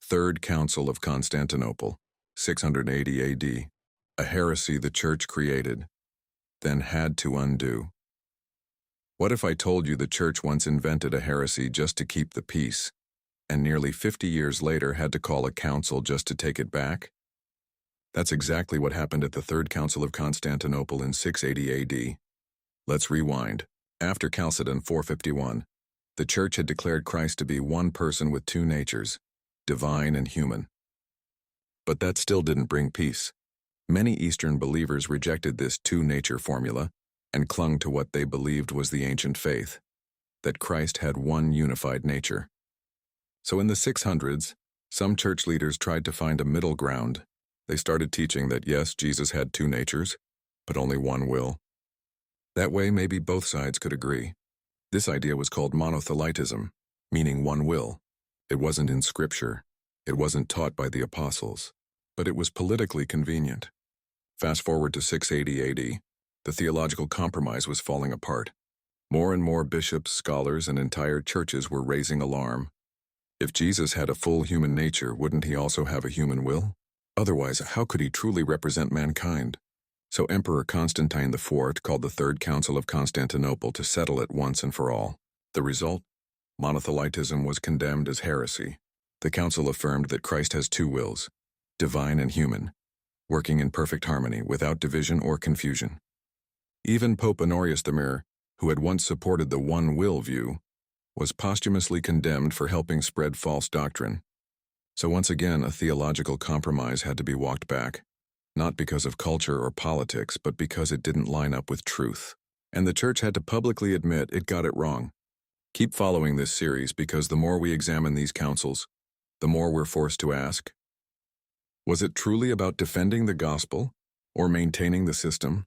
Third Council of Constantinople, 680 AD, a heresy the Church created, then had to undo. What if I told you the Church once invented a heresy just to keep the peace, and nearly 50 years later had to call a council just to take it back? That's exactly what happened at the Third Council of Constantinople in 680 AD. Let's rewind. After Chalcedon 451, the Church had declared Christ to be one person with two natures, divine and human. But that still didn't bring peace. Many Eastern believers rejected this two-nature formula and clung to what they believed was the ancient faith, that Christ had one unified nature. So in the 600s, some church leaders tried to find a middle ground. They started teaching that yes, Jesus had two natures, but only one will. That way, maybe both sides could agree. This idea was called monothelitism, meaning one will. It wasn't in Scripture. It wasn't taught by the apostles, but it was politically convenient. Fast forward to 680 AD, the theological compromise was falling apart. More and more bishops, scholars, and entire churches were raising alarm. If Jesus had a full human nature, wouldn't he also have a human will? Otherwise, how could he truly represent mankind? So Emperor Constantine IV called the Third Council of Constantinople to settle it once and for all. The result? Monothelitism was condemned as heresy. The council affirmed that Christ has two wills, divine and human, working in perfect harmony without division or confusion. Even Pope Honorius III, who had once supported the one will view, was posthumously condemned for helping spread false doctrine. So once again, a theological compromise had to be walked back, not because of culture or politics, but because it didn't line up with truth. And the Church had to publicly admit it got it wrong. Keep following this series because the more we examine these councils, the more we're forced to ask, was it truly about defending the gospel or maintaining the system?